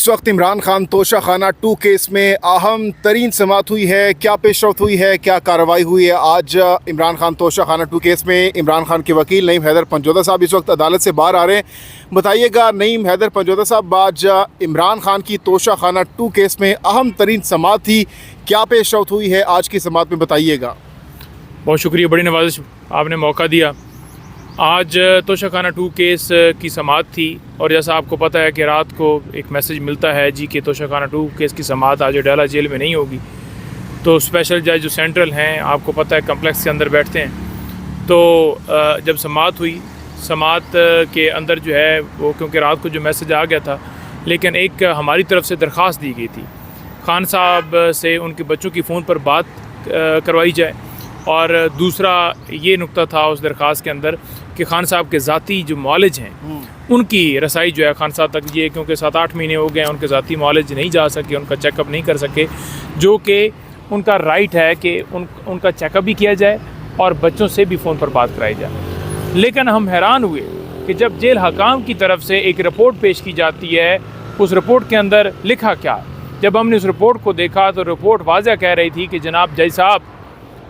इस वक्त इमरान खान तोशाखाना 2 केस में अहम तरीन समाअत हुई है। क्या पेशरफ्त हुई है, क्या कार्रवाई हुई है? आज इमरान खान तोशाखाना 2 केस में इमरान खान के वकील नईम हैदर पंजोदा साहब इस वक्त अदालत से बाहर आ रहे हैं। बताइएगा नईम हैदर पंजोदा साहब, आज इमरान खान की तोशाखाना 2 केस में अहम तरीन समाअत थी, क्या पेशरफ्त हुई है आज की समाअत में, बताइएगा। बहुत शुक्रिया, बड़ी नवाजिश आपने मौका दिया। आज तोशाखाना 2 केस की समाअत थी और जैसा आपको पता है कि रात को एक मैसेज मिलता है जी कि तोशाखाना 2 केस की समाअत आज अडाला जेल में नहीं होगी। तो स्पेशल जज जो सेंट्रल हैं, आपको पता है कम्प्लेक्स के अंदर बैठते हैं। तो जब समाअत हुई, समाअत के अंदर जो है वो, क्योंकि रात को जो मैसेज आ गया था, लेकिन एक हमारी तरफ से दरख्वास्त दी गई थी खान साहब से उनके बच्चों की फ़ोन पर बात करवाई जाए। और दूसरा ये नुक्ता था उस दरख्वास्त के अंदर कि खान साहब के ज़ाती जो मॉलेज हैं उनकी रसाई जो है खान साहब तक, ये क्योंकि 7-8 महीने हो गए हैं उनके ज़ाती मॉलेज नहीं जा सके, उनका चेकअप नहीं कर सके, जो कि उनका राइट है कि उनका चेकअप भी किया जाए और बच्चों से भी फ़ोन पर बात कराई जाए। लेकिन हम हैरान हुए कि जब जेल हकाम की तरफ से एक रिपोर्ट पेश की जाती है, उस रिपोर्ट के अंदर लिखा क्या, जब हमने उस रिपोर्ट को देखा तो रिपोर्ट वाज़ह कह रही थी कि जनाब जज साहब,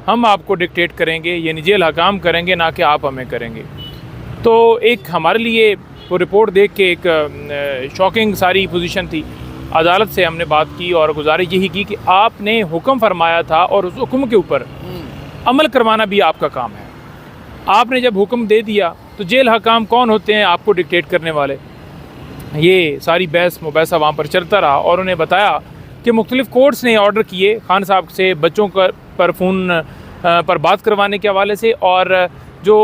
हम आपको डिक्टेट करेंगे, यानी जेल हकाम करेंगे, ना कि आप हमें करेंगे। तो एक हमारे लिए वो रिपोर्ट देख के एक शॉकिंग सारी पोजीशन थी। अदालत से हमने बात की और गुजारिश यही की कि आपने हुक्म फरमाया था और उस हुक्म के ऊपर अमल करवाना भी आपका काम है। आपने जब हुक्म दे दिया तो जेल हकाम कौन होते हैं आपको डिक्टेट करने वाले? ये सारी बहस मुबैसा वहाँ पर चलता रहा और उन्हें बताया कि मुख्तलिफ़ कोर्ट्स ने ऑर्डर किए खान साहब से बच्चों पर फ़ोन पर बात करवाने के हवाले से और जो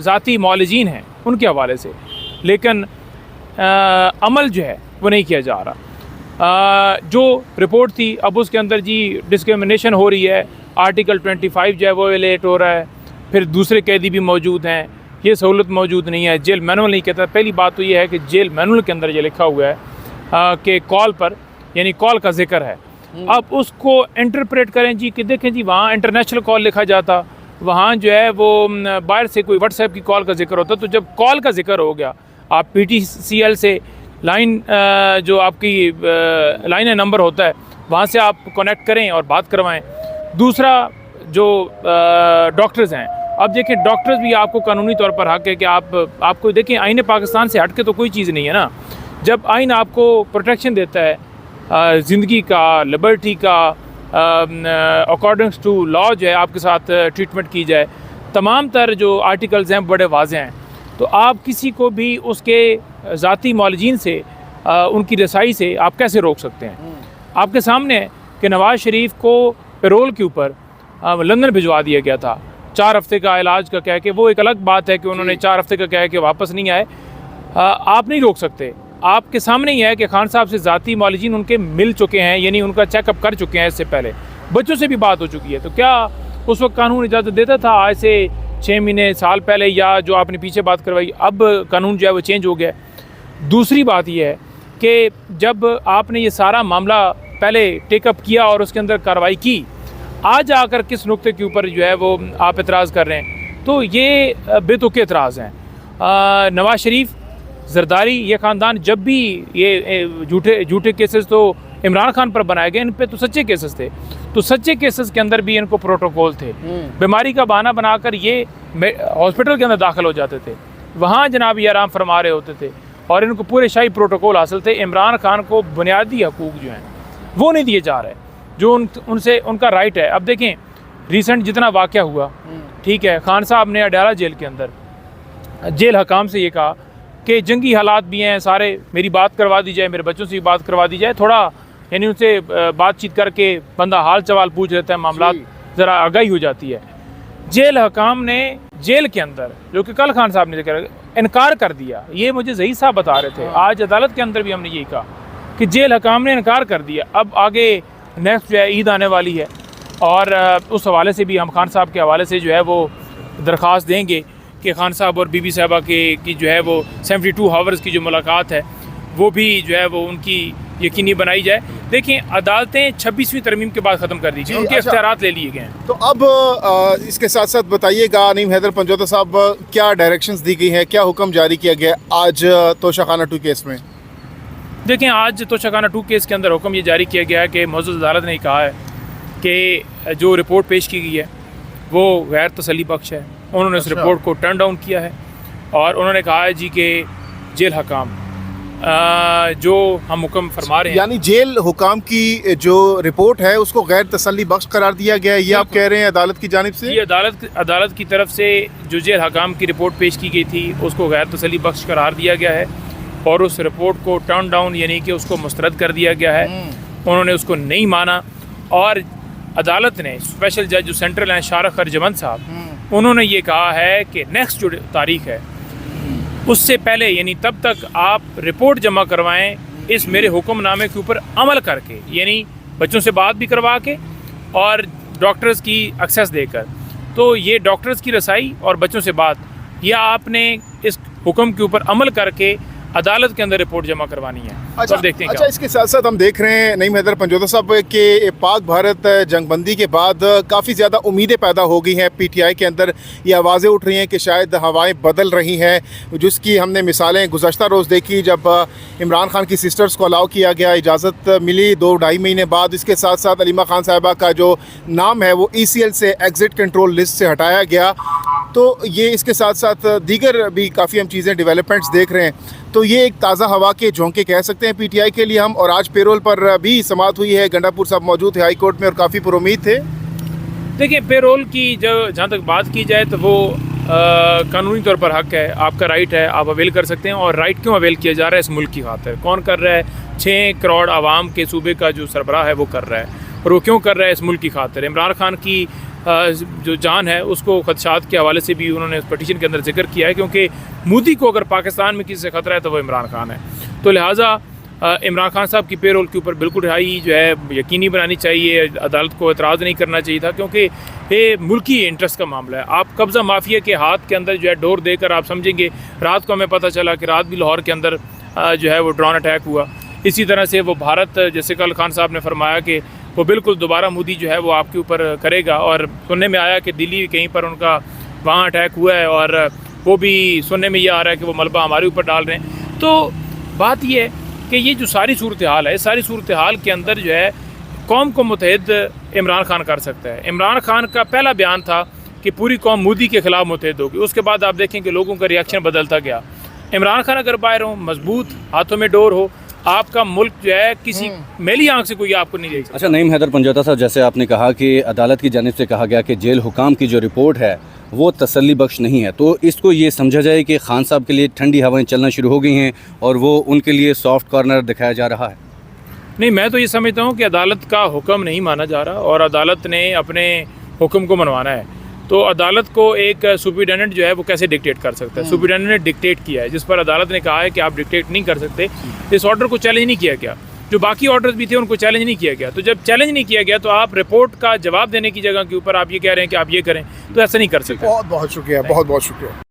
ज़ाती मौलजीन हैं उनके हवाले से, लेकिन अमल जो है वो नहीं किया जा रहा। जो रिपोर्ट थी अब उसके अंदर जी डिस्क्रिमिनेशन हो रही है, आर्टिकल 25 जो है वो वायलेट हो रहा है, फिर दूसरे कैदी भी मौजूद हैं, ये सहूलत मौजूद नहीं है, जेल मैनुअल नहीं कहता। पहली बात तो ये है कि जेल मैनुअल के अंदर ये लिखा हुआ है कि कॉल पर, यानी कॉल का जिक्र है। अब उसको इंटरप्रेट करें जी कि देखें जी वहाँ इंटरनेशनल कॉल लिखा जाता, वहाँ जो है वो बाहर से कोई व्हाट्सएप की कॉल का जिक्र होता। तो जब कॉल का जिक्र हो गया, आप PTCL से लाइन जो आपकी लाइन नंबर होता है वहाँ से आप कनेक्ट करें और बात करवाएं। दूसरा जो डॉक्टर्स हैं, अब देखें डॉक्टर्स भी आपको कानूनी तौर पर हक है कि आपको देखें, आईन पाकिस्तान से हट के तो कोई चीज़ नहीं है ना। जब आइन आपको प्रोटेक्शन देता है ज़िंदगी का, लिबर्टी का, अकॉर्डिंग्स टू लॉ जो है आपके साथ ट्रीटमेंट की जाए, तमाम तर जो आर्टिकल्स हैं बड़े वाज़े हैं। तो आप किसी को भी उसके ज़ाती मौलजीन से उनकी रसाई से आप कैसे रोक सकते हैं? आपके सामने है कि नवाज़ शरीफ को पैरोल के ऊपर लंदन भिजवा दिया गया था 4 हफ़्ते का इलाज का कह के। वो एक अलग बात है कि उन्होंने 4 हफ़्ते का कह के वापस नहीं आए। आप नहीं रोक सकते। आपके सामने ही है कि खान साहब से ज़ाती मौलजीन उनके मिल चुके हैं, यानी उनका चेकअप कर चुके हैं, इससे पहले बच्चों से भी बात हो चुकी है। तो क्या उस वक्त कानून इजाज़त देता था आज से 6 महीने साल पहले, या जो आपने पीछे बात करवाई, अब कानून जो है वो चेंज हो गया। दूसरी बात यह है कि जब आपने ये सारा मामला पहले टेकअप किया और उसके अंदर कार्रवाई की, आज आकर किस नुक्ते के ऊपर जो है वो आप एतराज़ कर रहे हैं? तो ये बेतुके एतराज़ हैं। नवाज़ शरीफ, जरदारी, ये ख़ानदान, जब भी ये झूठे केसेस तो इमरान खान पर बनाए गए, इन पे तो सच्चे केसेस थे। तो सच्चे केसेस के अंदर भी इनको प्रोटोकॉल थे। बीमारी का बहाना बनाकर ये हॉस्पिटल के अंदर दाखिल हो जाते थे, वहाँ जनाब ये आराम फरमा रहे होते थे और इनको पूरे शाही प्रोटोकॉल हासिल थे। इमरान खान को बुनियादी हकूक़ जो हैं वो नहीं दिए जा रहे, जो उनसे उनका राइट है। अब देखें रिसेंट जितना वाक़या हुआ, ठीक है, खान साहब ने अडाला जेल के अंदर जेल हकाम से ये कहा कि जंगी हालात भी हैं सारे, मेरी बात करवा दी जाए, मेरे बच्चों से भी बात करवा दी जाए, थोड़ा यानी उनसे बातचीत करके बंदा हाल सवाल पूछ लेता है, मामला ज़रा आगाही हो जाती है। जेल हकाम ने जेल के अंदर, जो कि कल खान साहब ने इनकार कर दिया, ये मुझे ज़ही साहब बता रहे थे, आज अदालत के अंदर भी हमने यही कहा कि जेल हकाम ने इनकार कर दिया। अब आगे नेक्स्ट जो है ईद आने वाली है और उस हवाले से भी हम खान साहब के हवाले से जो है वो दरख्वास्त देंगे कि खान साहब और बीबी साहबा की जो है वो 72 आवर्स की जो मुलाकात है वो भी जो है वो उनकी यकीनी बनाई जाए। देखिए अदालतें 26वीं तरमीम के बाद ख़त्म कर दी गई, उनके इख्तियारात ले लिए गए हैं। तो अब इसके साथ साथ बताइएगा नईम हैदर पंजोदा साहब, क्या डायरेक्शंस दी गई हैं, क्या हुक्म जारी किया गया आज तोशाखाना 2 केस में? देखें, आज तोशाखाना 2 केस के अंदर हुक्म ये जारी किया गया है कि मौजूद अदालत ने कहा है कि जो रिपोर्ट पेश की गई है वो गैर तसल्ली बख्श है। उन्होंने उस रिपोर्ट को टर्न डाउन किया है और उन्होंने कहा है जी कि जेल हकाम जो हम हुक्म फरमा रहे हैं, यानी जेल हुकाम की जो रिपोर्ट है उसको गैर तसल्ली बख्श करार दिया गया है, ये आप कह रहे हैं अदालत की जानिब से? ये अदालत की तरफ से जो जेल हकाम की रिपोर्ट पेश की गई थी उसको गैर तसल्ली बख्श करार दिया गया है और उस रिपोर्ट को टर्न डाउन यानी कि उसको मुस्तरद कर दिया गया है। उन्होंने उसको नहीं माना और अदालत ने स्पेशल जज जो सेंट्रल हैं शारक हरजमंद साहब, उन्होंने ये कहा है कि नेक्स्ट जो तारीख है उससे पहले यानी तब तक आप रिपोर्ट जमा करवाएं इस मेरे हुक्मनामे के ऊपर अमल करके, यानी बच्चों से बात भी करवा के और डॉक्टर्स की एक्सेस देकर। तो ये डॉक्टर्स की रसाई और बच्चों से बात, या आपने इस हुक्म के ऊपर अमल करके अदालत के अंदर रिपोर्ट जमा करवानी है। अच्छा, अब देखते हैं अच्छा, इसके साथ साथ हम देख रहे हैं नईम हैदर पंजोदा साहब के पाक भारत जंगबंदी के बाद काफ़ी ज़्यादा उम्मीदें पैदा हो गई हैं पीटीआई के अंदर। ये आवाज़ें उठ रही हैं कि शायद हवाएं बदल रही हैं, जिसकी हमने मिसालें गुज़श्ता रोज़ देखी जब इमरान खान की सिस्टर्स को अलाउ किया गया, इजाज़त मिली 2-2.5 महीने बाद। इसके साथ साथ अलीमा खान साहिबा का जो नाम है वो ECL से एग्ज़िट कंट्रोल लिस्ट से हटाया गया। तो ये इसके साथ साथ दीगर भी काफ़ी हम चीज़ें डेवलपमेंट्स देख रहे हैं। तो ये एक ताज़ा हवा के झोंके कह सकते हैं पीटीआई के लिए हम। और आज पेरोल पर भी समाअत हुई है, गंडापुर साहब मौजूद है हाई कोर्ट में और काफ़ी पुरुमीद थे। देखिए, पेरोल की जहाँ तक बात की जाए तो वो कानूनी तौर पर हक है, आपका राइट है, आप अवेल कर सकते हैं। और राइट क्यों अवेल किया जा रहा है? इस मुल्क की खातिर। कौन कर रहा है? 6 करोड़ आवाम के सूबे का जो सरबराह है वो कर रहा है। और वो क्यों कर रहा है? इस मुल्क की खातिर। इमरान खान की जो जान है उसको खदशात के हवाले से भी उन्होंने इस पटिशन के अंदर जिक्र किया है, क्योंकि मोदी को अगर पाकिस्तान में किसी से ख़तरा है तो वो इमरान खान है। तो लिहाजा इमरान खान साहब की पेरोल के ऊपर बिल्कुल रिहाई जो है यकीनी बनानी चाहिए। अदालत को एतराज़ नहीं करना चाहिए था, क्योंकि ये मुल्की इंटरेस्ट का मामला है। आप कब्ज़ा माफिया के हाथ के अंदर जो है डोर देकर आप समझेंगे। रात को हमें पता चला कि रात भी लाहौर के अंदर जो है वो ड्रोन अटैक हुआ। इसी तरह से वो भारत, जैसे कल खान साहब ने फरमाया कि वो बिल्कुल दोबारा मोदी जो है वो आपके ऊपर करेगा। और सुनने में आया कि दिल्ली कहीं पर उनका वहाँ अटैक हुआ है और वो भी सुनने में ये आ रहा है कि वो मलबा हमारे ऊपर डाल रहे हैं। तो बात ये है कि ये जो सारी सूरत हाल है, सारी सूरत हाल के अंदर जो है कौम को मुतहद इमरान खान कर सकता है। इमरान खान का पहला बयान था कि पूरी कौम मोदी के ख़िलाफ़ मुतहद होगी। उसके बाद आप देखें कि लोगों का रिएक्शन बदलता गया। इमरान खान अगर बाहर हो, मजबूत हाथों में डोर हो, आपका मुल्क जो है किसी मेली आंख से कोई आपको नहीं देख सकता। अच्छा, नईम हैदर पंजोदा साहब, जैसे आपने कहा कि अदालत की जानिब से कहा गया कि जेल हुकाम की जो रिपोर्ट है वो तसल्ली बख्श नहीं है, तो इसको ये समझा जाए कि खान साहब के लिए ठंडी हवाएं चलना शुरू हो गई हैं और वो उनके लिए सॉफ्ट कॉर्नर दिखाया जा रहा है? नहीं, मैं तो ये समझता हूँ कि अदालत का हुक्म नहीं माना जा रहा और अदालत ने अपने हुक्म को मनवाना है। तो अदालत को एक सुपरिटेंडेंट जो है वो कैसे डिक्टेट कर सकता है? सुपरिटेंडेंट ने डिक्टेट किया है, जिस पर अदालत ने कहा है कि आप डिक्टेट नहीं कर सकते। इस ऑर्डर को चैलेंज नहीं किया गया। जो बाकी ऑर्डर्स भी थे उनको चैलेंज नहीं किया गया। तो जब चैलेंज नहीं किया गया तो आप रिपोर्ट का जवाब देने की जगह के ऊपर आप ये कह रहे हैं कि आप ये करें, तो ऐसा नहीं कर सकते। बहुत बहुत शुक्रिया, बहुत बहुत शुक्रिया।